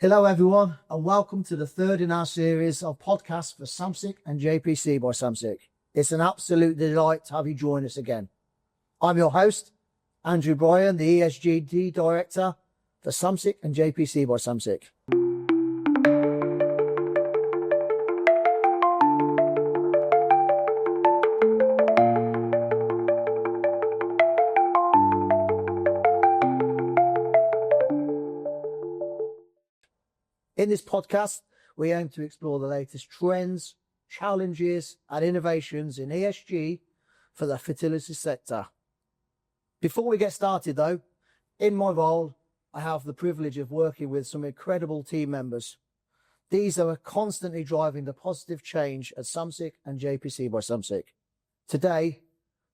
Hello everyone, and welcome to the third in our series of podcasts for Samsic and JPC by Samsic. It's an absolute delight to have you join us again. I'm your host, Andrew Bryan, the ESGT Director for Samsic and JPC by Samsic. In this podcast, we aim to explore the latest trends, challenges, and innovations in ESG for the fertility sector. Before we get started, though, in my role, I have the privilege of working with some incredible team members. These are constantly driving the positive change at Samsic and JPC by Samsic. Today,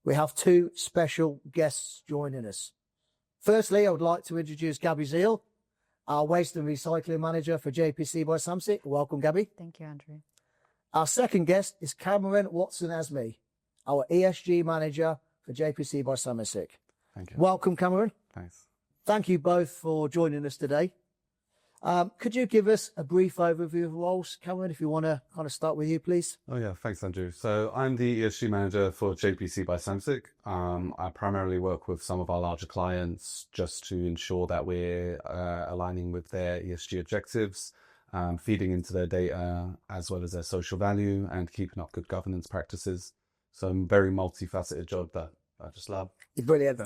we have two special guests joining us. Firstly, I would like to introduce Gabby Zeal, our Waste and Recycling Manager for JPC by Samsic. Welcome, Gabby. Thank you, Andrew. Our second guest is Cameron Watson-Azmi, our ESG Manager for JPC by Samsic. Thank you. Welcome, Cameron. Thanks. Thank you both for joining us today. Could you give us a brief overview of roles, Cameron, if you want to kind of start with you, please? Oh yeah, thanks, Andrew. So I'm the ESG Manager for JPC by Samsic. I primarily work with some of our larger clients just to ensure that we're aligning with their ESG objectives, feeding into their data as well as their social value and keeping up good governance practices. So I'm a very multifaceted job that I just love. Brilliant.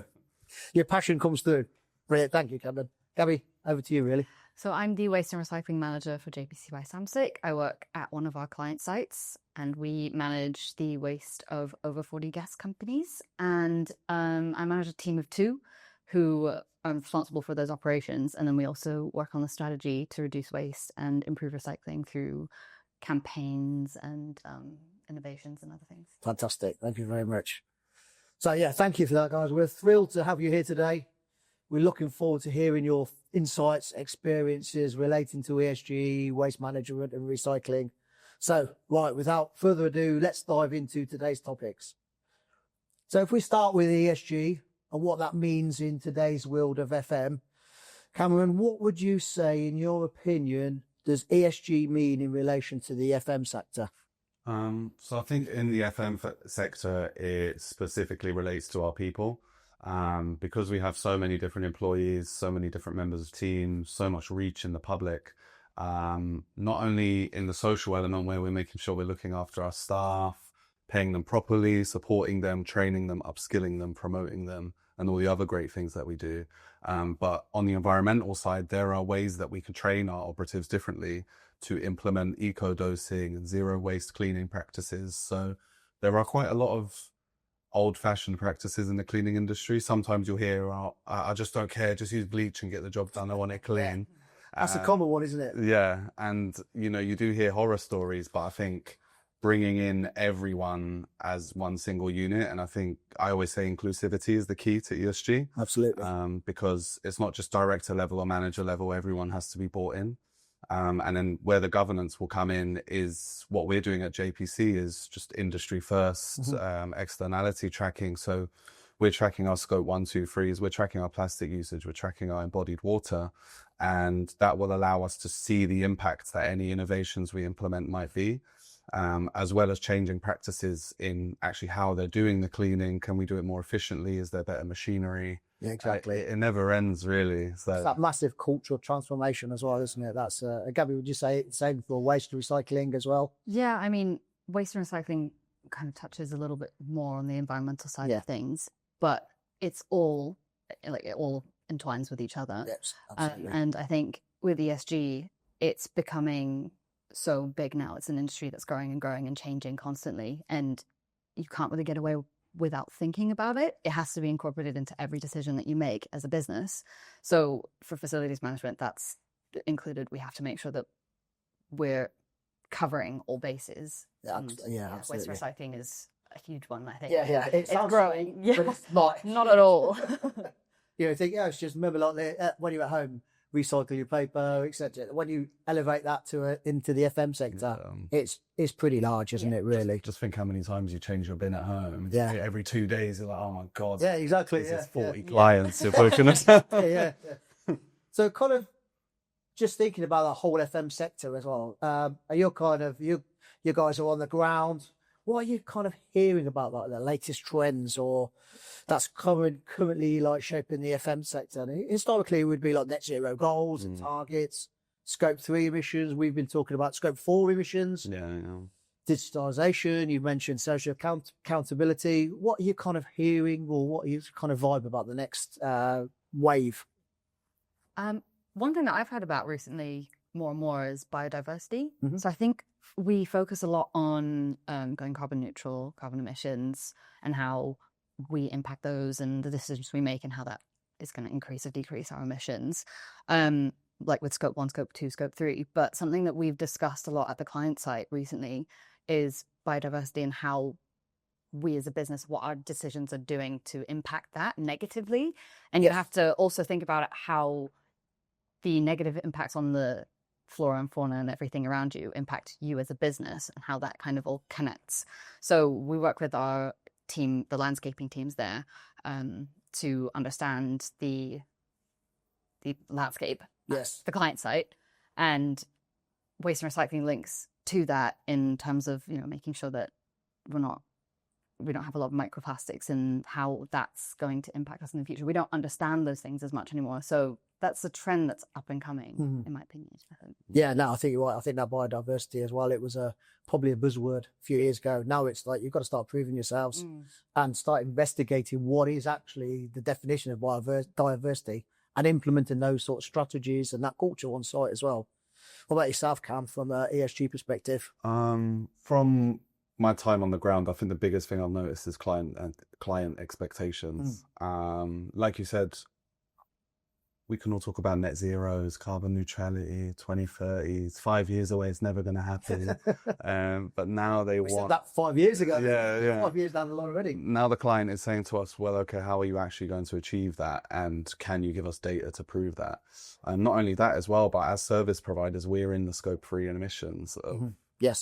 Your passion comes through. Brilliant. Thank you, Cameron. Gabby, over to you, really. So I'm the Waste and Recycling Manager for JPC by Samsic. I work at one of our client sites and we manage the waste of over 40 gas companies. And I manage a team of two who are responsible for those operations. And then we also work on the strategy to reduce waste and improve recycling through campaigns and innovations and other things. Fantastic. Thank you very much. So yeah, thank you for that, guys. We're thrilled to have you here today. We're looking forward to hearing your insights, experiences relating to ESG, waste management and recycling. So, right, without further ado, let's dive into today's topics. So if we start with ESG and what that means in today's world of FM, Cameron, what would you say, in your opinion, does ESG mean in relation to the FM sector? So I think in the FM sector, it specifically relates to our people. Because we have so many different employees, so many different members of teams, so much reach in the public, not only in the social element where we're making sure we're looking after our staff, paying them properly, supporting them, training them, upskilling them, promoting them, and all the other great things that we do. But on the environmental side, there are ways that we can train our operatives differently to implement eco-dosing and zero waste cleaning practices. So there are quite a lot of old-fashioned practices in the cleaning industry. Sometimes you'll hear, I just don't care, just use bleach and get the job done, I want it clean. That's a common one, isn't it? Yeah, and you do hear horror stories, but I think bringing in everyone as one single unit, and I think I always say inclusivity is the key to ESG. Absolutely. Because it's not just director level or manager level, everyone has to be brought in. And then where the governance will come in is what we're doing at JPC is just industry first, externality tracking. So we're tracking our scope 1, 2, 3s, we're tracking our plastic usage, we're tracking our embodied water, and that will allow us to see the impact that any innovations we implement might be, as well as changing practices in actually how they're doing the cleaning. Can we do it more efficiently? Is there better machinery? Yeah, exactly. It never ends, really. So it's that massive cultural transformation as well, isn't it? That's Gabby, would you say it's the same for waste recycling as well? Yeah, I mean, waste and recycling kind of touches a little bit more on the environmental side of things, but it's all it all entwines with each other. Yes, absolutely. And I think with ESG, it's becoming so big now. It's an industry that's growing and growing and changing constantly, and you can't really get away without thinking about it. It has to be incorporated into every decision that you make as a business. So for facilities management, that's included. We have to make sure that we're covering all bases. Yeah, absolutely. Waste recycling is a huge one, I think. Yeah. It's growing. But it's not. Not at all. You think, it's just remember like when you're at home, recycle your paper, etc. When you elevate that into the FM sector, it's pretty large, isn't it? Really. Just think how many times you change your bin at home. Yeah. Every 2 days, you're like, oh my god. Yeah, exactly. This is 40 clients you're booking us. Yeah. So kind of just thinking about the whole FM sector as well. Are you guys are on the ground. What are you kind of hearing about like the latest trends or that's currently like shaping the FM sector? And historically, it would be like net zero goals and targets, scope 3 emissions. We've been talking about scope 4 emissions. Yeah. Digitalisation. You mentioned social accountability. What are you kind of hearing, or what are you kind of vibe about the next wave? One thing that I've heard about recently more and more is biodiversity. So I think we focus a lot on going carbon neutral, carbon emissions, and how we impact those and the decisions we make and how that is going to increase or decrease our emissions, like with scope 1, scope 2, scope 3. But something that we've discussed a lot at the client site recently is biodiversity and how we as a business, what our decisions are doing to impact that negatively. And you have to also think about how the negative impacts on the flora and fauna and everything around you impact you as a business and how that kind of all connects. So we work with our team, the landscaping teams there, to understand the landscape, the client site, and waste and recycling links to that in terms of, making sure that we don't have a lot of microplastics and how that's going to impact us in the future. We don't understand those things as much anymore. So that's a trend that's up and coming, in my opinion. Yeah, no, I think you're right. I think that biodiversity as well, it was probably a buzzword a few years ago. Now it's like you've got to start proving yourselves and start investigating what is actually the definition of biodiversity and implementing those sort of strategies and that culture on site as well. What about yourself, Cam, from an ESG perspective? From my time on the ground, I think the biggest thing I've noticed is client expectations. Like you said, we can all talk about net zeros, carbon neutrality, 2030. It's 5 years away. It's never going to happen. But now we said that 5 years ago. Yeah. 5 years down the line already. Now the client is saying to us, well, okay, how are you actually going to achieve that? And can you give us data to prove that? And not only that as well, but as service providers, we're in the scope 3 emissions of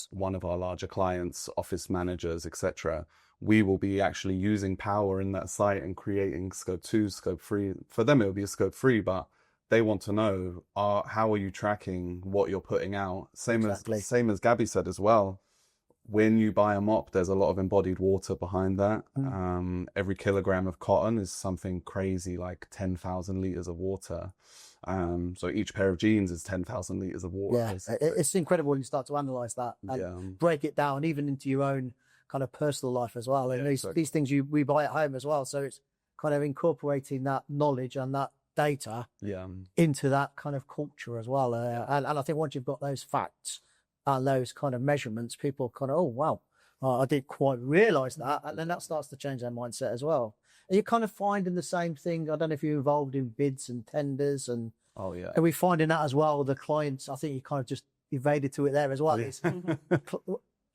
one of our larger clients, office managers, etc. We will be actually using power in that site and creating scope 2, scope 3. For them, it will be a scope 3, but they want to know, how are you tracking what you're putting out? Same as Gabby said as well. When you buy a mop, there's a lot of embodied water behind that. Every kilogram of cotton is something crazy, like 10,000 litres of water. So each pair of jeans is 10,000 litres of water. Yeah, it's incredible when you start to analyse that and break it down even into your own kind of personal life as well. And these things we buy at home as well. So it's kind of incorporating that knowledge and that data into that kind of culture as well. And I think once you've got those facts and those kind of measurements, people kind of, oh, wow, I didn't quite realise that. And then that starts to change their mindset as well. And you're kind of finding the same thing. I don't know if you're involved in bids and tenders and are we finding that as well? The clients, I think you kind of just evaded to it there as well.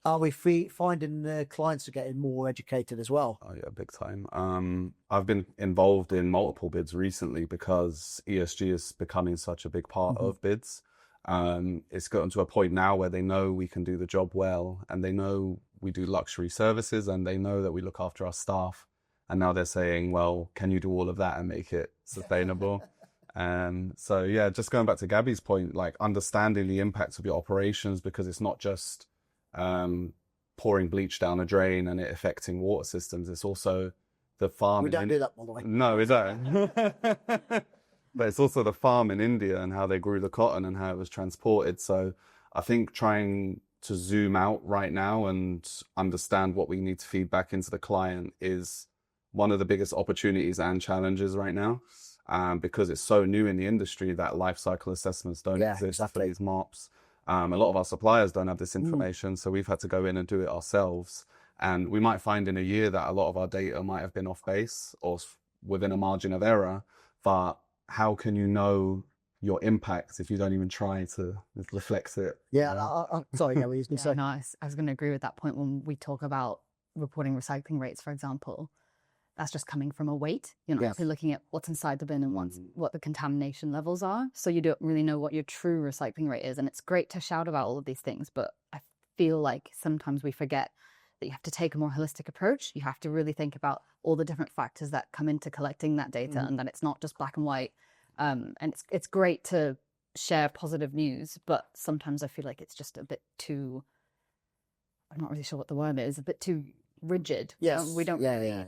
Are we finding the clients are getting more educated as well? Oh yeah, big time. I've been involved in multiple bids recently because ESG is becoming such a big part of bids. It's gotten to a point now where they know we can do the job well, and they know we do luxury services, and they know that we look after our staff. And now they're saying, well, can you do all of that and make it sustainable? So yeah, just going back to Gabby's point, like understanding the impact of your operations, because it's not just pouring bleach down a drain and it affecting water systems. It's also the farm. We don't do that, by the way. No, we don't. But it's also the farm in India and how they grew the cotton and how it was transported. So I think trying to zoom out right now and understand what we need to feed back into the client is one of the biggest opportunities and challenges right now, because it's so new in the industry that life cycle assessments don't exist for these MOPs. A lot of our suppliers don't have this information, so we've had to go in and do it ourselves. And we might find in a year that a lot of our data might have been off base or within a margin of error, but how can you know your impact if you don't even try to reflect it? I'm sorry, what were you going to say? No, I was going to agree with that point. When we talk about reporting recycling rates, for example, that's just coming from a weight. You're not actually looking at what's inside the bin and what the contamination levels are. So you don't really know what your true recycling rate is. And it's great to shout about all of these things, but I feel like sometimes we forget that you have to take a more holistic approach. You have to really think about all the different factors that come into collecting that data and that it's not just black and white. And it's great to share positive news, but sometimes I feel like it's just a bit too, I'm not really sure what the word is, a bit too rigid. Yes. We don't Yeah.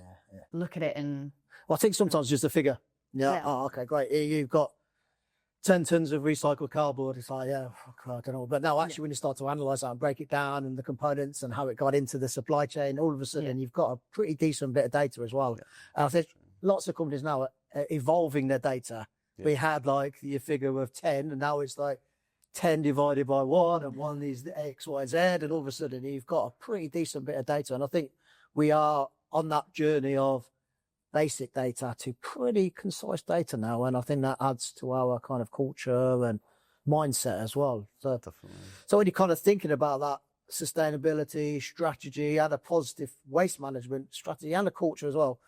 look at it in... Well, I think sometimes just a figure. Yeah. Yeah. Oh, okay, great. Here you've got 10 tons of recycled cardboard. It's like, yeah, I don't know. But now actually when you start to analyse that and break it down and the components and how it got into the supply chain, all of a sudden you've got a pretty decent bit of data as well. And I think lots of companies now are evolving their data. Yeah. We had like your figure of 10 and now it's like 10 divided by 1 and 1 is X, Y, Z. And all of a sudden you've got a pretty decent bit of data. And I think we are on that journey of basic data to pretty concise data now, and I think that adds to our kind of culture and mindset as well. So, definitely. So when you're kind of thinking about that sustainability strategy and a positive waste management strategy and a culture as well,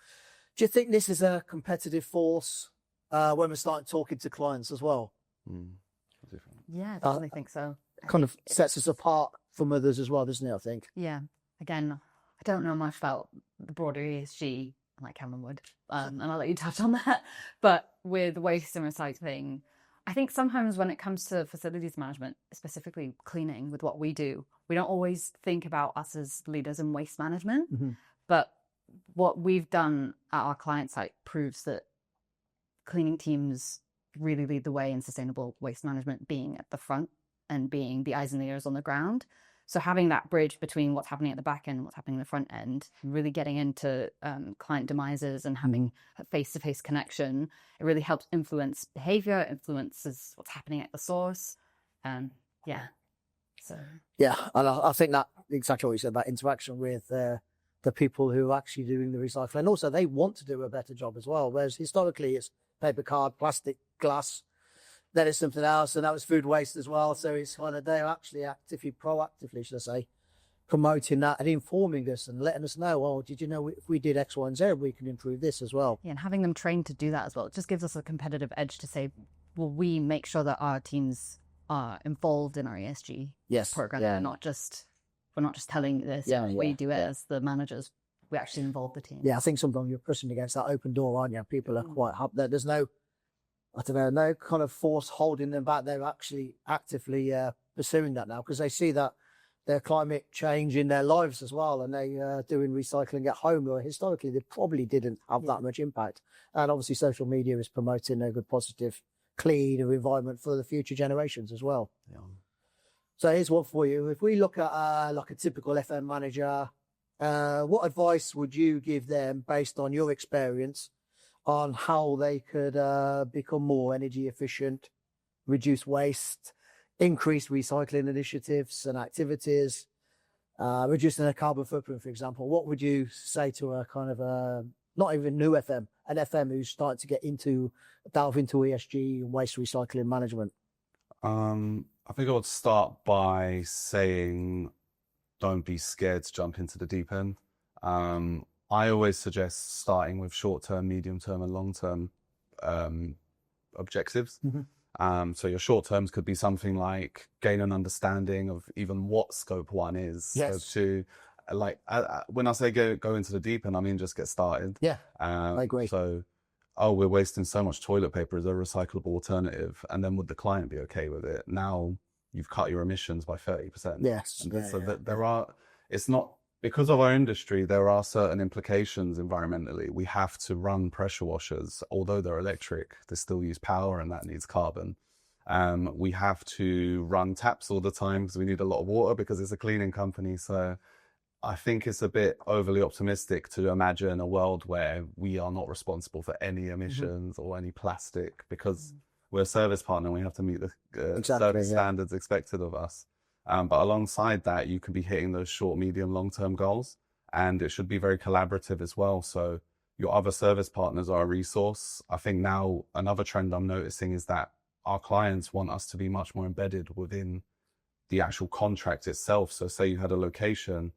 do you think this is a competitive force when we're starting talking to clients as well? Yeah, I definitely think so. Kind of sets us apart from others as well, doesn't it, I think? Yeah. Again, I don't know much about the broader ESG like Cameron would, and I'll let you touch on that. But with waste and recycling, I think sometimes when it comes to facilities management, specifically cleaning with what we do, we don't always think about us as leaders in waste management. Mm-hmm. But what we've done at our client site proves that cleaning teams really lead the way in sustainable waste management, being at the front and being the eyes and ears on the ground. So having that bridge between what's happening at the back end and what's happening at the front end, really getting into client demises and having a face-to-face connection, it really helps influence behavior, influences what's happening at the source. Yeah. Yeah, and I think that exactly what you said, that interaction with the people who are actually doing the recycling. Also, they want to do a better job as well, whereas historically it's paper, card, plastic, glass. Then it's something else, and that was food waste as well. So it's kind of, they're actually proactively, should I say, promoting that and informing us and letting us know, oh, did you know if we did X, Y, and Z, we can improve this as well. Yeah, and having them trained to do that as well. It just gives us a competitive edge to say, well, we make sure that our teams are involved in our ESG program. Yeah. We're not just telling this. We do it as the managers. We actually involve the team. Yeah, I think sometimes you're pushing against that open door, aren't you? People are quite happy. There's no kind of force holding them back. They're actually actively pursuing that now because they see that their climate change in their lives as well, and they doing recycling at home, where historically they probably didn't have that much impact. And obviously social media is promoting a good, positive, clean environment for the future generations as well. Yeah. So here's one for you. If we look at like a typical FM manager, what advice would you give them based on your experience on how they could become more energy efficient, reduce waste, increase recycling initiatives and activities, reducing their carbon footprint, for example? What would you say to a kind of not even new FM, an FM who's starting to delve into ESG and waste recycling management? I think I would start by saying, don't be scared to jump into the deep end. I always suggest starting with short-term, medium-term and long-term objectives. Mm-hmm. So your short terms could be something like gain an understanding of even what scope 1 is. Yes. Scope 2, like when I say go into the deep end, I mean just get started. Yeah, I agree. So, we're wasting so much toilet paper as a recyclable alternative, and then would the client be okay with it? Now you've cut your emissions by 30%. Yes. There are, it's not, because of our industry, there are certain implications environmentally. We have to run pressure washers, although they're electric, they still use power and that needs carbon. We have to run taps all the time because we need a lot of water because it's a cleaning company. So I think it's a bit overly optimistic to imagine a world where we are not responsible for any emissions or any plastic, because we're a service partner and we have to meet the certain standards expected of us. But alongside that, you can be hitting those short, medium, long-term goals, and it should be very collaborative as well. So your other service partners are a resource. I think now another trend I'm noticing is that our clients want us to be much more embedded within the actual contract itself. So say you had a location,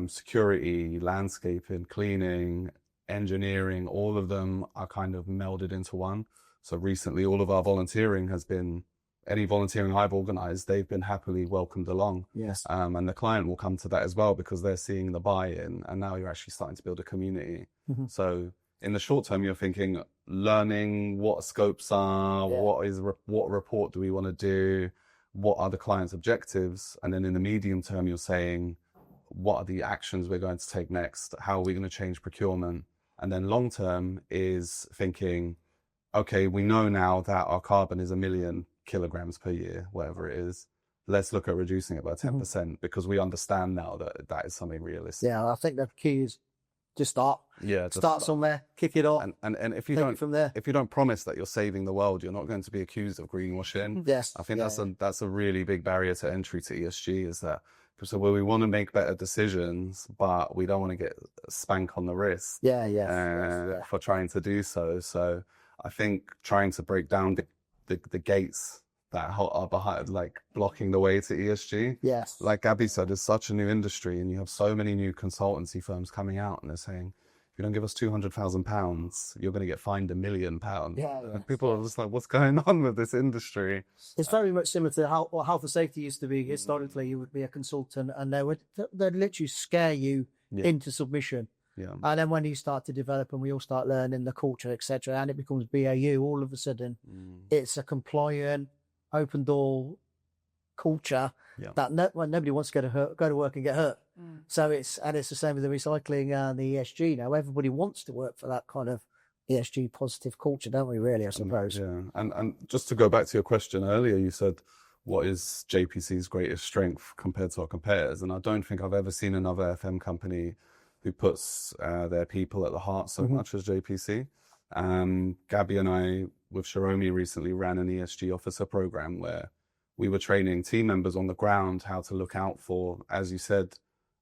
security, landscaping, cleaning, engineering, all of them are kind of melded into one. So recently, all of our volunteering has been, any volunteering I've organized, they've been happily welcomed along. Yes. And the client will come to that as well because they're seeing the buy-in, and now you're actually starting to build a community. Mm-hmm. So in the short term, you're thinking, learning what scopes are, what report do we want to do, what are the client's objectives, and then in the medium term, you're saying, what are the actions we're going to take next? How are we going to change procurement? And then long term is thinking, okay, we know now that our carbon is 1 million kilograms per year, whatever it is. Let's look at reducing it by 10% because we understand now that that is something realistic. Yeah, I think the key is just start. Yeah, start somewhere, kick it off, and if you take don't it from there. if you don't promise that you're saving the world, you're not going to be accused of greenwashing. Yes, I think that's a really big barrier to entry to ESG, is that people say, well, we want to make better decisions, but we don't want to get spank on the wrist. For trying to do so. So I think trying to break down the gates that are behind, like blocking the way to ESG. Yes. Like Gabby said, it's such a new industry, and you have so many new consultancy firms coming out, and they're saying, if you don't give us £200,000, you're going to get fined £1 million. And people are just like, what's going on with this industry? It's very much similar to how health and safety used to be. Historically, you would be a consultant, and they'd literally scare you into submission. Yeah. And then when you start to develop and we all start learning the culture, etc., and it becomes BAU, all of a sudden, it's a compliant, open door culture that nobody wants to go to work and get hurt. So it's the same with the recycling and the ESG. Now everybody wants to work for that kind of ESG positive culture, don't we? Really, I suppose. Yeah, and just to go back to your question earlier, you said, what is JPC's greatest strength compared to our competitors? And I don't think I've ever seen another FM company who puts their people at the heart so much as JPC. Gabby and I, with Sharomi, recently ran an ESG officer program where we were training team members on the ground how to look out for, as you said,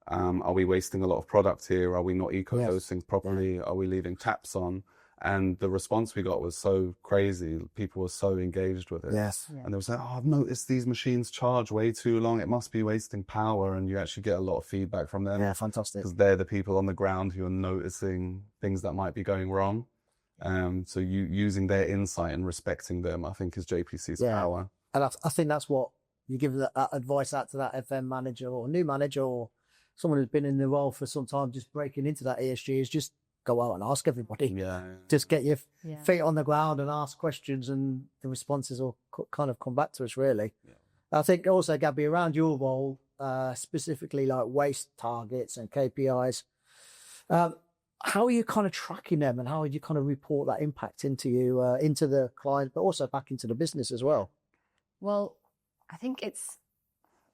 are we wasting a lot of product here? Are we not eco-dosing properly? Are we leaving taps on? And the response we got was so crazy. People were so engaged with it. Yes. Yeah. And they were saying, I've noticed these machines charge way too long. It must be wasting power. And you actually get a lot of feedback from them. Yeah, fantastic. Because they're the people on the ground who are noticing things that might be going wrong. So you using their insight and respecting them, I think, is JPC's power. And I think that's what you give that advice out to that FM manager or new manager or someone who's been in the role for some time, just breaking into that ESG, is just go out and ask everybody. Yeah. Just get your feet on the ground and ask questions, and the responses will kind of come back to us, really. Yeah. I think also, Gabby, around your role, specifically like waste targets and KPIs, how are you kind of tracking them, and how would you kind of report that impact into you, into the client, but also back into the business as well? Well, I think it's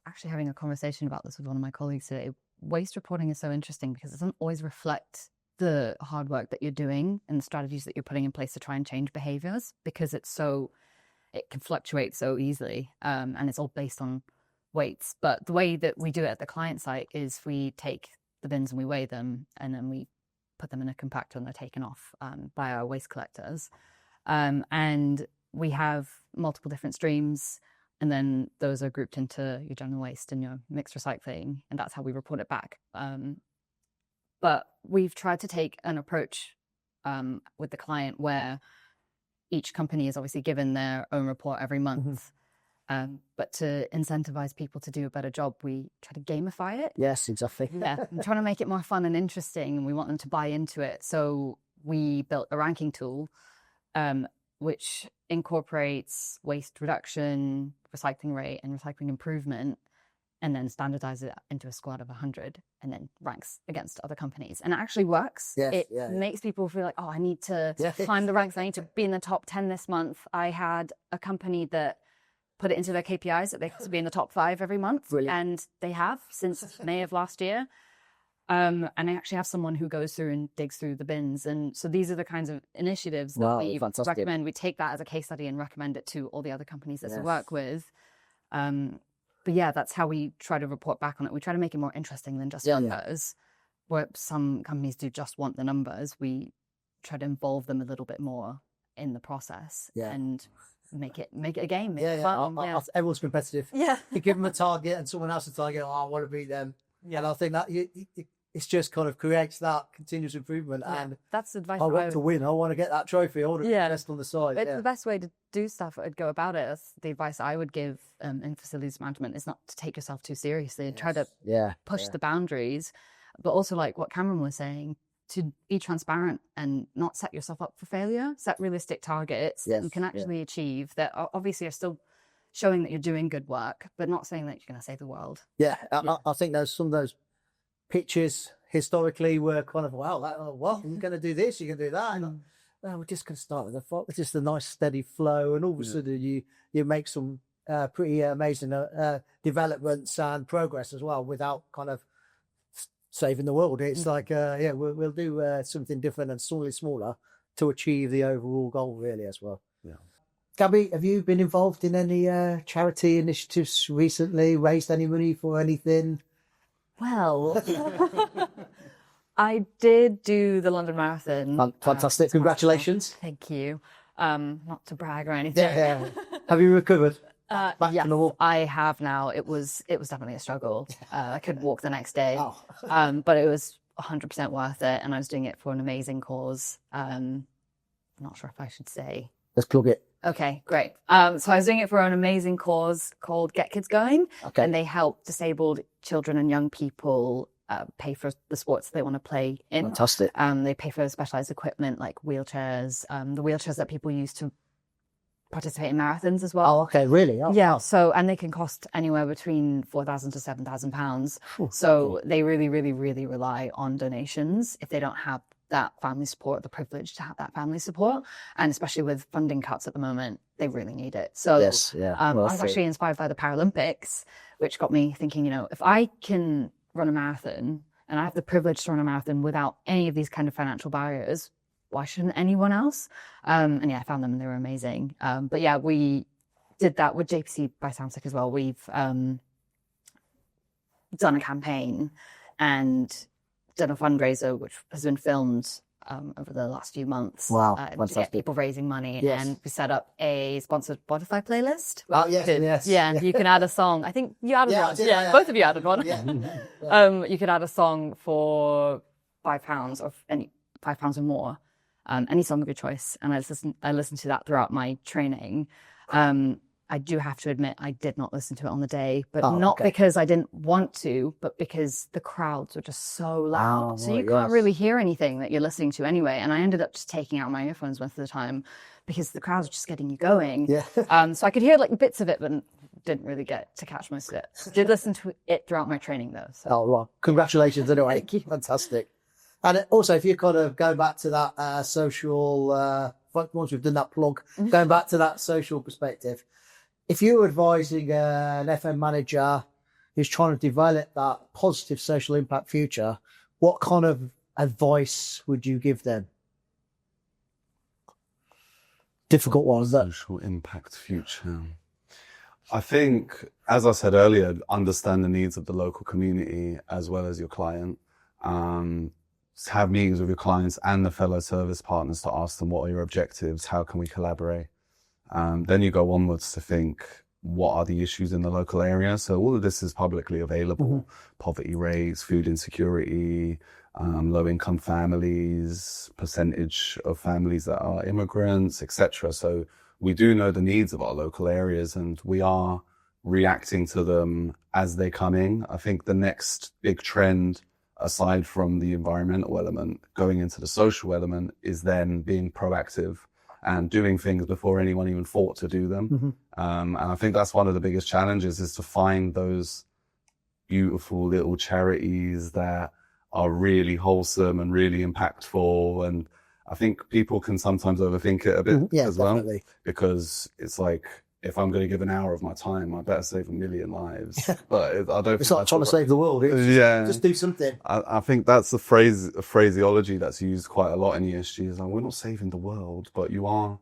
actually having a conversation about this with one of my colleagues today. Waste reporting is so interesting because it doesn't always reflect the hard work that you're doing and the strategies that you're putting in place to try and change behaviors, because it can fluctuate so easily, and it's all based on weights. But the way that we do it at the client site is we take the bins and we weigh them, and then we put them in a compactor and they're taken off by our waste collectors. And we have multiple different streams, and then those are grouped into your general waste and your mixed recycling, and that's how we report it back. But we've tried to take an approach with the client where each company is obviously given their own report every month. But to incentivize people to do a better job, we try to gamify it. Yes, exactly. Yeah, I'm trying to make it more fun and interesting, and we want them to buy into it. So we built a ranking tool, which incorporates waste reduction, recycling rate, and recycling improvement, and then standardize it into a squad of 100 and then ranks against other companies. And it actually works. Yes, it makes people feel like, oh, I need to climb the ranks. I need to be in the top 10 this month. I had a company that put it into their KPIs that they could be in the top 5 every month. Brilliant. And they have since May of last year. And I actually have someone who goes through and digs through the bins. And so these are the kinds of initiatives that we recommend. We take that as a case study and recommend it to all the other companies that we work with. But yeah, that's how we try to report back on it. We try to make it more interesting than just numbers. Where some companies do just want the numbers, we try to involve them a little bit more in the process and make it a game. Make it fun. Everyone's competitive. Yeah. You give them a target and someone else a target. Oh, I want to beat them. Yeah. And I think that it's just kind of creates that continuous improvement. Yeah. And that's advice. I want to win. I want to get that trophy. I want to rest on the side. It's the best way to do stuff. I'd go about it. That's the advice I would give in facilities management, is not to take yourself too seriously and try to push the boundaries. But also, like what Cameron was saying, to be transparent and not set yourself up for failure. Set realistic targets you can actually achieve that obviously are still showing that you're doing good work, but not saying that you're going to save the world. I think some of those pictures historically were kind of, wow, you're going to do this, you're going to do that. And we're just going to start with it's just a nice steady flow. And all of a sudden you make some pretty amazing developments and progress as well without kind of saving the world. It's like, we'll do something different and slightly smaller to achieve the overall goal really as well. Yeah. Gabby, have you been involved in any charity initiatives recently? Raised any money for anything? Well, I did do the London Marathon. Fantastic. Congratulations. Thank you. Not to brag or anything. Yeah. Have you recovered? Yes, I have now. It was definitely a struggle. I couldn't walk the next day, but it was 100% worth it. And I was doing it for an amazing cause. I'm not sure if I should say. Let's plug it. Okay, great. So I was doing it for an amazing cause called Get Kids Going. Okay. And they help disabled children and young people pay for the sports they want to play in. Fantastic. They pay for specialized equipment like wheelchairs, the wheelchairs that people use to participate in marathons as well. Oh, okay, really? Oh, yeah. So, and they can cost anywhere between £4,000 to £7,000. So they really, really, really rely on donations if they don't have that family support, the privilege to have that family support. And especially with funding cuts at the moment, they really need it. So I was actually inspired by the Paralympics, which got me thinking, if I can run a marathon and I have the privilege to run a marathon without any of these kind of financial barriers, why shouldn't anyone else? And I found them and they were amazing. But yeah, we did that with JPC by Samsic as well. We've done a campaign and done a fundraiser, which has been filmed over the last few months. Wow, to get people raising money. Yes. And we set up a sponsored Spotify playlist. Oh, yes. Yeah, you can add a song. I think you added one. Yeah, both of you added one. You could add a song for £5 or £5 or more. Any song of your choice. And I listened to that throughout my training. I do have to admit, I did not listen to it on the day, but not because I didn't want to, but because the crowds were just so loud. So you can't really hear anything that you're listening to anyway. And I ended up just taking out my earphones most of the time because the crowds were just getting you going. Yeah. So I could hear like bits of it, but didn't really get to catch most of it. Did listen to it throughout my training though. So. Oh, well, congratulations anyway. Thank you. Fantastic. And also, if you kind of go back to that social, once we've done that plug, going back to that social perspective, if you were advising an FM manager who's trying to develop that positive social impact future, what kind of advice would you give them? Difficult one, is that? Social impact future. I think, as I said earlier, understand the needs of the local community as well as your client. Have meetings with your clients and the fellow service partners to ask them, what are your objectives? How can we collaborate? Then you go onwards to think, what are the issues in the local area? So all of this is publicly available. Poverty rates, food insecurity, low-income families, percentage of families that are immigrants, etc. So we do know the needs of our local areas and we are reacting to them as they come in. I think the next big trend, aside from the environmental element, going into the social element, is then being proactive and doing things before anyone even thought to do them. And I think that's one of the biggest challenges, is to find those beautiful little charities that are really wholesome and really impactful. And I think people can sometimes overthink it a bit as well, definitely. Because it's like, if I'm going to give an hour of my time, I better save 1 million lives. But I don't. It's not trying to save the world. Just do something. I think that's a phraseology that's used quite a lot in ESG. Is like, we're not saving the world, but you are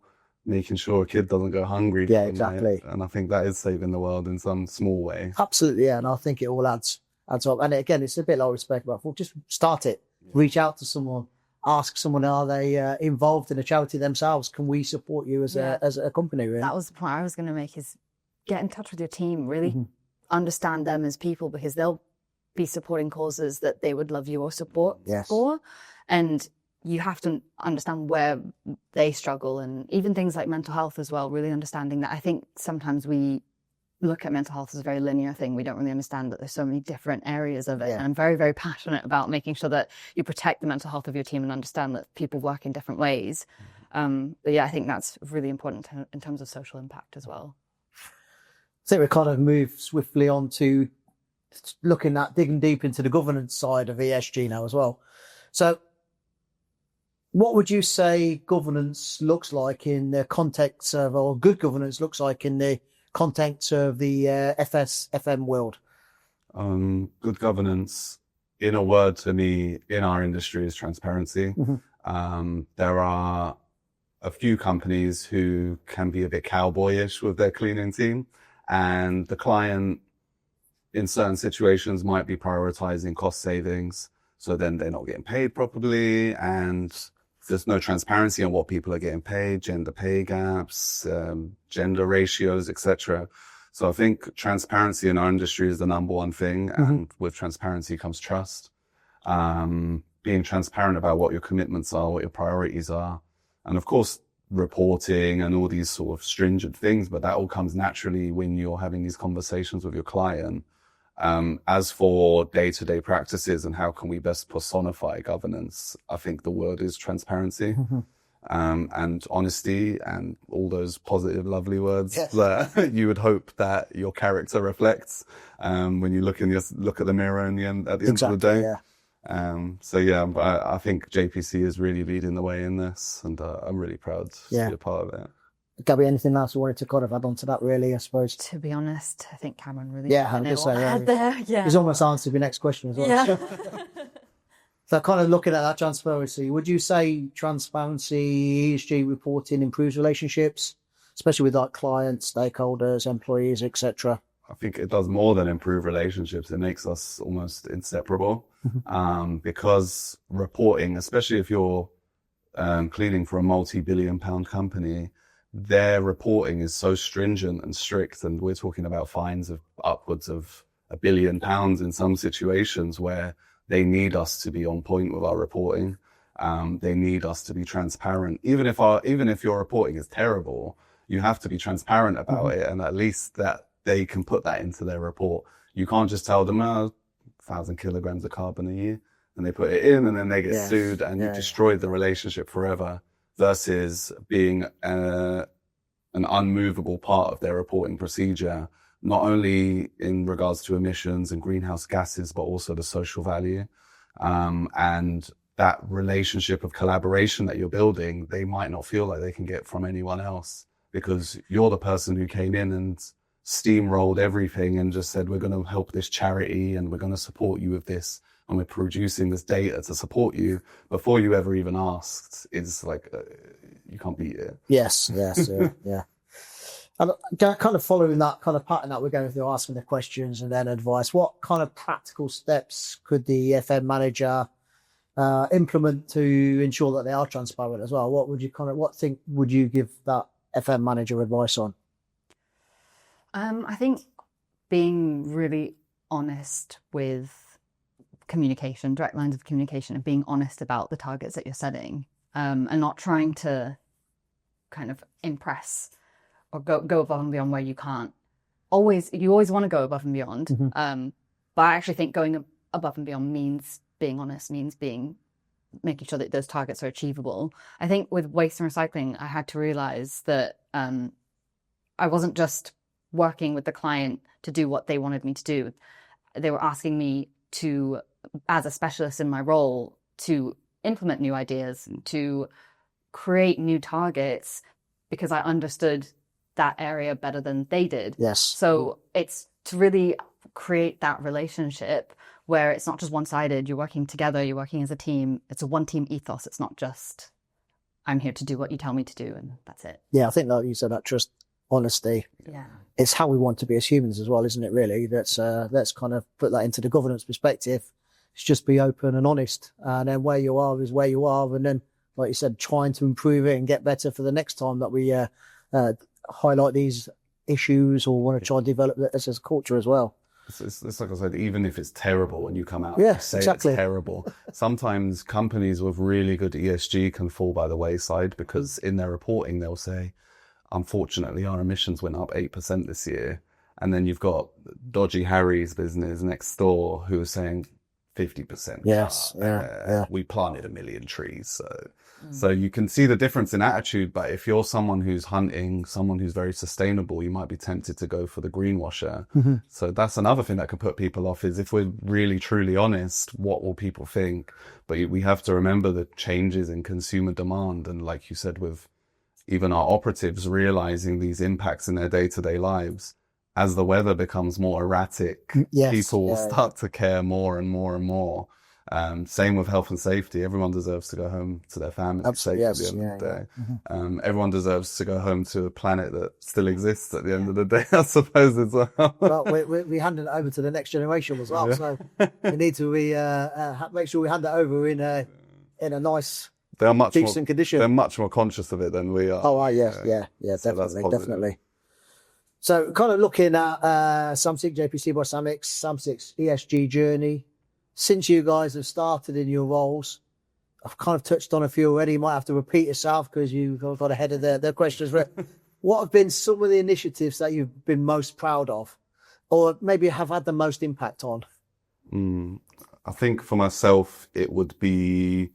making sure a kid doesn't go hungry. Yeah, exactly. And I think that is saving the world in some small way. Absolutely, yeah. And I think it all adds up. And again, it's a bit like respect, but just start it. Reach out to someone. Ask someone, are they involved in a charity themselves? Can we support you as a company? Really? That was the point I was going to make, is get in touch with your team, really understand them as people, because they'll be supporting causes that they would love your support for. And you have to understand where they struggle, and even things like mental health as well, really understanding that. I think sometimes we look at mental health as a very linear thing. We don't really understand that there's so many different areas of it. Yeah. And I'm very, very passionate about making sure that you protect the mental health of your team and understand that people work in different ways. But yeah, I think that's really important in terms of social impact as well. I think we kind of move swiftly on to digging deep into the governance side of ESG now as well. So what would you say governance looks like in the context of, or good governance looks like in the context of the FM world? Good governance, in a word to me, in our industry is transparency. There are a few companies who can be a bit cowboyish with their cleaning team, and the client in certain situations might be prioritizing cost savings. So then they're not getting paid properly, and there's no transparency on what people are getting paid, gender pay gaps, gender ratios, etc. So I think transparency in our industry is the number one thing. And with transparency comes trust. Being transparent about what your commitments are, what your priorities are. And of course, reporting and all these sort of stringent things, but that all comes naturally when you're having these conversations with your client. As for day-to-day practices and how can we best personify governance, I think the word is transparency, and honesty, and all those positive, lovely words that you would hope that your character reflects when you look at the mirror at the end of the day. I think JPC is really leading the way in this, and I'm really proud to be a part of it. Gabby, anything else you wanted to kind of add on to that, really, I suppose? To be honest, I think Cameron really He's almost answered your next question as well. Yeah. So kind of looking at that transparency, would you say transparency, ESG reporting improves relationships, especially with like clients, stakeholders, employees, etc.? I think it does more than improve relationships. It makes us almost inseparable, because reporting, especially if you're cleaning for a multi-billion-pound company, their reporting is so stringent and strict, and we're talking about fines of upwards of £1 billion in some situations where they need us to be on point with our reporting. They need us to be transparent. Even if your reporting is terrible, you have to be transparent about it, and at least that they can put that into their report. You can't just tell them 1,000 kilograms of carbon a year, and they put it in, and then they get sued, and you destroy the relationship forever. Versus being an unmovable part of their reporting procedure, not only in regards to emissions and greenhouse gases, but also the social value. And that relationship of collaboration that you're building, they might not feel like they can get from anyone else, because you're the person who came in and steamrolled everything and just said, we're going to help this charity and we're going to support you with this, and we're producing this data to support you, before you ever even asked. It's like, you can't beat it. Yes, yeah. And kind of following that kind of pattern that we're going through, asking the questions and then advice, what kind of practical steps could the FM manager implement to ensure that they are transparent as well? What would you give that FM manager advice on? I think being really honest with communication, direct lines of communication, and being honest about the targets that you're setting, and not trying to kind of impress or go above and beyond where you can't. You always want to go above and beyond. But I actually think going above and beyond means being honest, means making sure that those targets are achievable. I think with waste and recycling, I had to realize that I wasn't just working with the client to do what they wanted me to do. They were asking me to, as a specialist in my role, to implement new ideas, to create new targets, because I understood that area better than they did. Yes. So it's to really create that relationship where it's not just one-sided. You're working together, you're working as a team. It's a one-team ethos. It's not just, I'm here to do what you tell me to do, and that's it. Yeah, I think like you said, that trust, honesty. Yeah. It's how we want to be as humans as well, isn't it, really? Let's kind of put that into the governance perspective. It's just be open and honest. And then where you are is where you are. And then, like you said, trying to improve it and get better for the next time that we highlight these issues or want to try and develop this as a culture as well. It's like I said, even if it's terrible when you come out, say exactly. It's terrible. Sometimes companies with really good ESG can fall by the wayside, because in their reporting, they'll say, unfortunately, our emissions went up 8% this year. And then you've got Dodgy Harry's business next door who are saying 50%. Yes. We planted 1 million trees. So you can see the difference in attitude. But if you're someone who's hunting, someone who's very sustainable, you might be tempted to go for the greenwasher. So that's another thing that can put people off, is if we're really, truly honest, what will people think? But we have to remember the changes in consumer demand. And like you said, with even our operatives realizing these impacts in their day-to-day lives, as the weather becomes more erratic, people will start to care more and more and more. Same with health and safety. Everyone deserves to go home to their family safe at the end of the day. Everyone deserves to go home to a planet that still exists at the end of the day, I suppose, as well. Well, we hand it over to the next generation as well. So we need to make sure we hand it over in a nice, decent condition. They're much more conscious of it than we are. Oh, definitely. So kind of looking at Samsic, JPC by Samsic's ESG journey, since you guys have started in your roles, I've kind of touched on a few already. You might have to repeat yourself because you got ahead of the questions. What have been some of the initiatives that you've been most proud of, or maybe have had the most impact on? I think for myself, it would be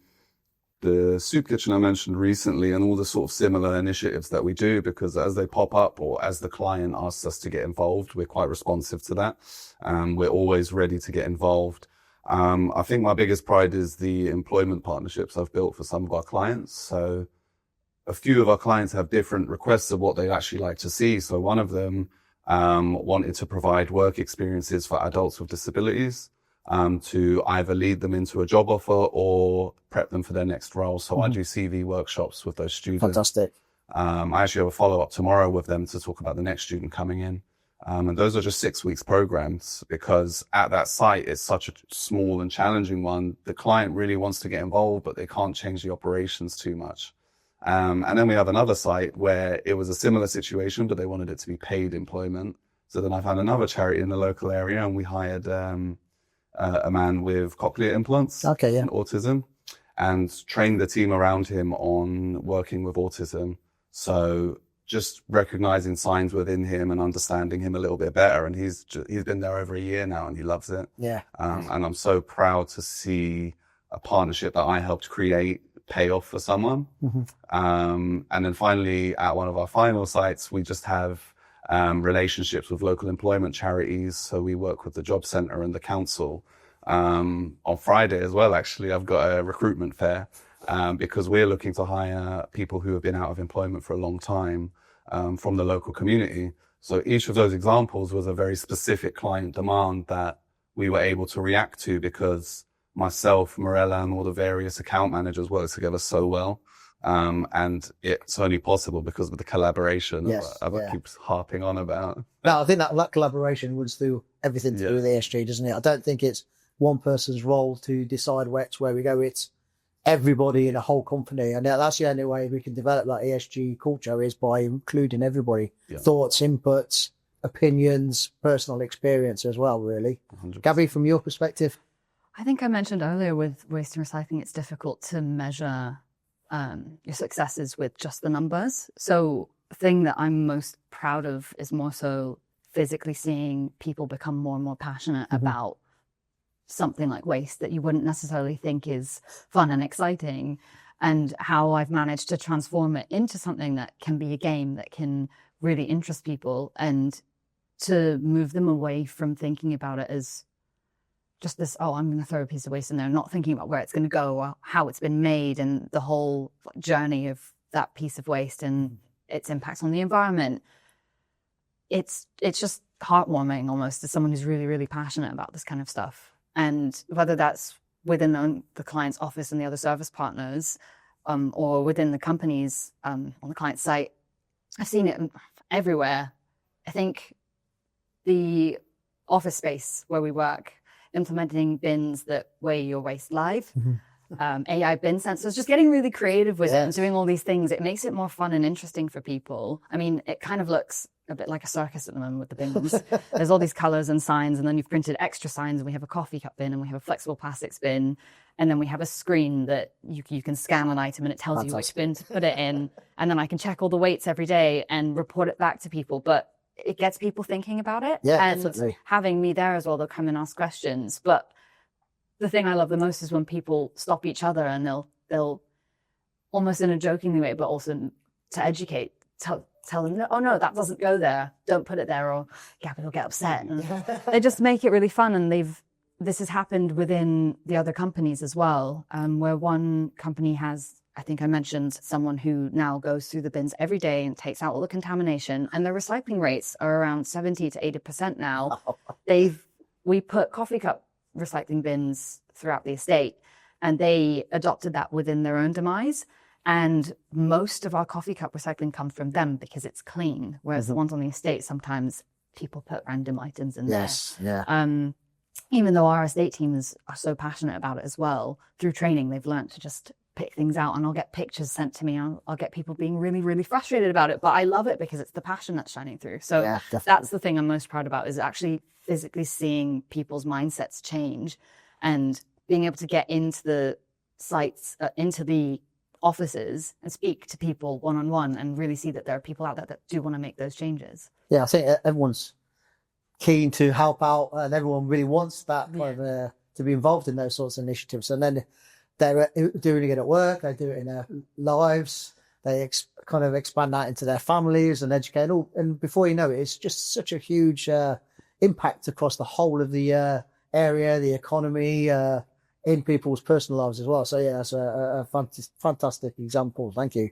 the soup kitchen I mentioned recently and all the sort of similar initiatives that we do, because as they pop up or as the client asks us to get involved, we're quite responsive to that. We're always ready to get involved. I think my biggest pride is the employment partnerships I've built for some of our clients. So a few of our clients have different requests of what they'd actually like to see. So one of them wanted to provide work experiences for adults with disabilities, to either lead them into a job offer or prep them for their next role. So I do CV workshops with those students. Fantastic. I actually have a follow-up tomorrow with them to talk about the next student coming in. And those are just 6 weeks programs, because at that site, it's such a small and challenging one. The client really wants to get involved, but they can't change the operations too much. And then we have another site where it was a similar situation, but they wanted it to be paid employment. So then I found another charity in the local area, and we hired a man with cochlear implants and autism, and trained the team around him on working with autism. So just recognizing signs within him and understanding him a little bit better. And he's been there over a year now and he loves it. Yeah. And I'm so proud to see a partnership that I helped create pay off for someone. And then finally, at one of our final sites, we just have relationships with local employment charities. So we work with the job centre and the council. On Friday as well, actually, I've got a recruitment fair, because we're looking to hire people who have been out of employment for a long time, from the local community. So each of those examples was a very specific client demand that we were able to react to, because myself, Morella, and all the various account managers work together so well. And it's only possible because of the collaboration that I keep harping on about. No, I think that collaboration runs through everything to do with ESG, doesn't it? I don't think it's one person's role to decide where we go. It's everybody in a whole company. And that's the only way we can develop that ESG culture, is by including everybody. Thoughts, inputs, opinions, personal experience as well, really. 100%. Gabby, from your perspective? I think I mentioned earlier with waste and recycling, it's difficult to measure your successes with just the numbers. So the thing that I'm most proud of is more so physically seeing people become more and more passionate about something like waste that you wouldn't necessarily think is fun and exciting, and how I've managed to transform it into something that can be a game that can really interest people, and to move them away from thinking about it as just this, I'm going to throw a piece of waste in there, not thinking about where it's going to go or how it's been made and the whole journey of that piece of waste and its impacts on the environment. It's just heartwarming almost, as someone who's really, really passionate about this kind of stuff. And whether that's within the client's office and the other service partners, or within the companies on the client site, I've seen it everywhere. I think the office space where we work, implementing bins that weigh your waste live, AI bin sensors, just getting really creative with it and doing all these things. It makes it more fun and interesting for people. I mean, it kind of looks a bit like a circus at the moment with the bins. There's all these colors and signs, and then you've printed extra signs, and we have a coffee cup bin, and we have a flexible plastics bin, and then we have a screen that you can scan an item and it tells you which bin to put it in, and then I can check all the weights every day and report it back to people. But it gets people thinking about it. Yeah, and definitely. having me there as well, they'll come and ask questions. But the thing I love the most is when people stop each other and they'll almost in a jokingly way, but also to educate, tell them, oh no, that doesn't go there. Don't put it there, or Gabby will get upset. And they just make it really fun. And this has happened within the other companies as well, where one company has, I think I mentioned, someone who now goes through the bins every day and takes out all the contamination, and their recycling rates are around 70 to 80% now. We put coffee cup recycling bins throughout the estate, and they adopted that within their own demise. And most of our coffee cup recycling comes from them because it's clean, whereas the ones on the estate, sometimes people put random items in there. Yes, yeah. Even though our estate teams are so passionate about it as well, through training, they've learned to just pick things out, and I'll get pictures sent to me. I'll get people being really, really frustrated about it, but I love it because it's the passion that's shining through. So Yeah, that's the thing I'm most proud about, is actually physically seeing people's mindsets change and being able to get into the sites, into the offices and speak to people one-on-one and really see that there are people out there that do want to make those changes. Yeah, I think everyone's keen to help out, and everyone really wants that kind of, to be involved in those sorts of initiatives. And then they're doing it at work, they do it in their lives, they kind of expand that into their families and educate. And before you know it, it's just such a huge impact across the whole of the area, the economy, in people's personal lives as well. So yeah, that's a fantastic example. Thank you.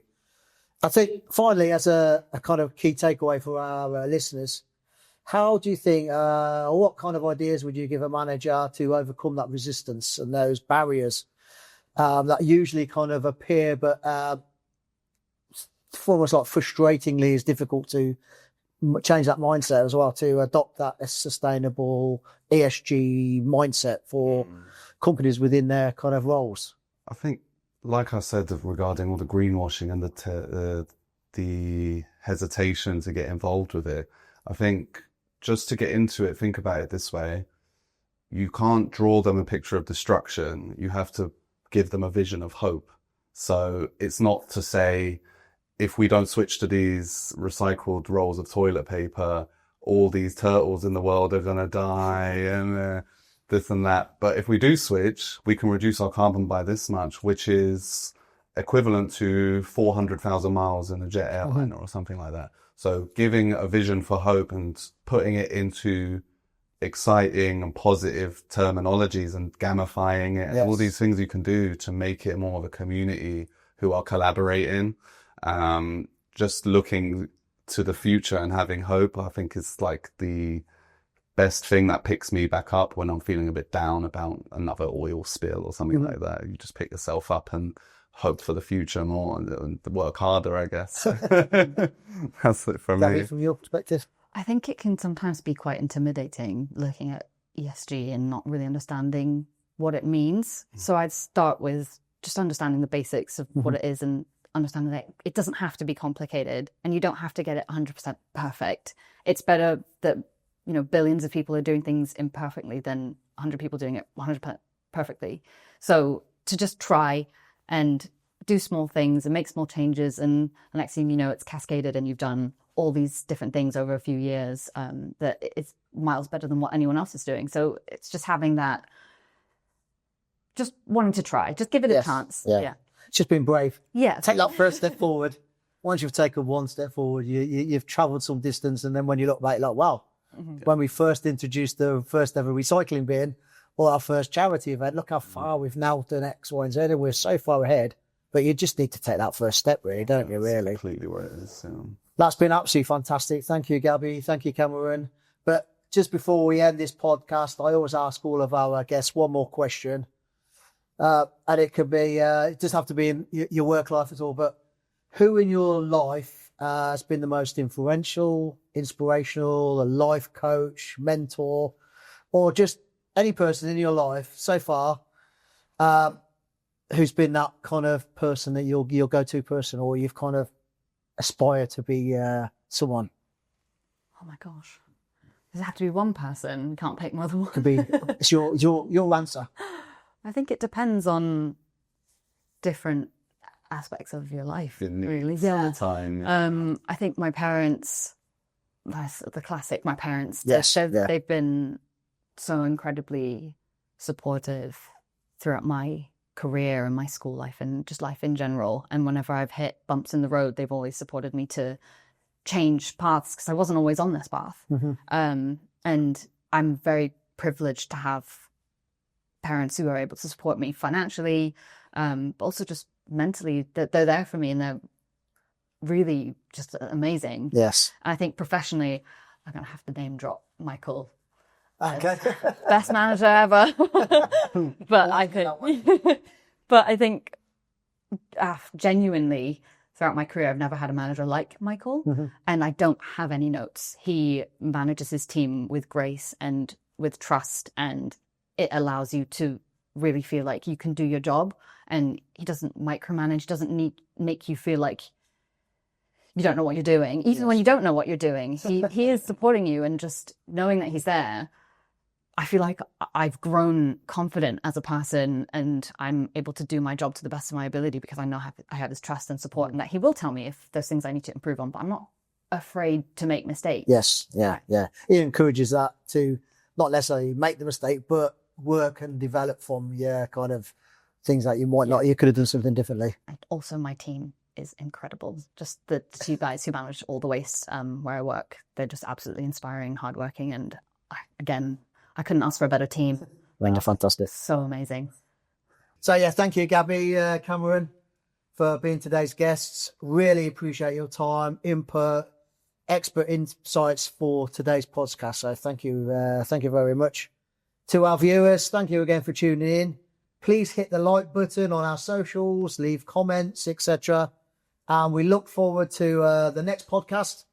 I think finally, as a kind of key takeaway for our listeners, how do you think, what kind of ideas would you give a manager to overcome that resistance and those barriers that usually kind of appear, but almost like frustratingly is difficult to change that mindset as well, to adopt that sustainable ESG mindset for companies within their kind of roles? I think, like I said, regarding all the greenwashing and the hesitation to get involved with it, I think just to get into it, think about it this way. You can't draw them a picture of destruction. You have to give them a vision of hope. So it's not to say, if we don't switch to these recycled rolls of toilet paper, all these turtles in the world are going to die and this and that. But if we do switch, we can reduce our carbon by this much, which is equivalent to 400,000 miles in a jet airliner or something like that. So giving a vision for hope and putting it into exciting and positive terminologies and gamifying it, and all these things you can do to make it more of a community who are collaborating. Just looking to the future and having hope, I think is like the best thing that picks me back up when I'm feeling a bit down about another oil spill or something like that. You just pick yourself up and hope for the future more and work harder, I guess. That's it from me. From your perspective? I think it can sometimes be quite intimidating looking at ESG and not really understanding what it means. So I'd start with just understanding the basics of what it is and understanding that it doesn't have to be complicated and you don't have to get it 100% perfect. It's better that, you know, billions of people are doing things imperfectly than 100 people doing it 100% perfectly. So to just try and do small things and make small changes, and the next thing you know, it's cascaded and you've done all these different things over a few years, that it's miles better than what anyone else is doing. So it's just having that, just wanting to try, just give it a chance. Yeah. It's just being brave. Yeah. Take that first step forward. Once you've taken one step forward, you've traveled some distance. And then when you look back, you're like, wow, when we first introduced the first ever recycling bin or our first charity event, look how far we've now done X, Y, and Z. And we're so far ahead. But you just need to take that first step, really, don't you, really? Completely where it is. That's been absolutely fantastic. Thank you, Gabby. Thank you, Cameron. But just before we end this podcast, I always ask all of our guests one more question. And it could be, it doesn't have to be in your work life at all, but who in your life has been the most influential, inspirational, a life coach, mentor, or just any person in your life so far who's been that kind of person that your go-to person, or you've kind of aspired to be someone? Oh my gosh. Does it have to be one person? You can't pick more than one. Could be. It's your answer. I think it depends on different aspects of your life, really. Time. I think my parents that's the classic, my parents. Yes, They've been so incredibly supportive throughout my career and my school life and just life in general. And whenever I've hit bumps in the road, they've always supported me to change paths because I wasn't always on this path. And I'm very privileged to have parents who are able to support me financially, but also just mentally. They're there for me, and they're really just amazing. Yes. I think professionally, I'm going to have to name drop Michael. Okay. Best manager ever. But I think genuinely throughout my career, I've never had a manager like Michael, and I don't have any notes. He manages his team with grace and with trust, and it allows you to really feel like you can do your job, and he doesn't micromanage, doesn't make you feel like you don't know what you're doing. Even when you don't know what you're doing, he is supporting you, and just knowing that he's there, I feel like I've grown confident as a person, and I'm able to do my job to the best of my ability because I know I have his trust and support, and that he will tell me if there's things I need to improve on, but I'm not afraid to make mistakes. Yes. Yeah. He encourages that to not necessarily make the mistake, but work and develop from kind of things that you might not, you could have done something differently. And also my team is incredible. Just the two guys who manage all the waste where I work, they're just absolutely inspiring, hardworking, and I couldn't ask for a better team. They're fantastic. So amazing. So yeah, thank you, Gabby, Cameron, for being today's guests. Really appreciate your time, input, expert insights for today's podcast. So thank you very much. To our viewers, thank you again for tuning in. Please hit the like button on our socials, leave comments, etc. And we look forward to the next podcast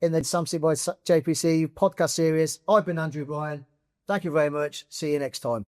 in the Samsic by JPC podcast series. I've been Andrew Bryan. Thank you very much. See you next time.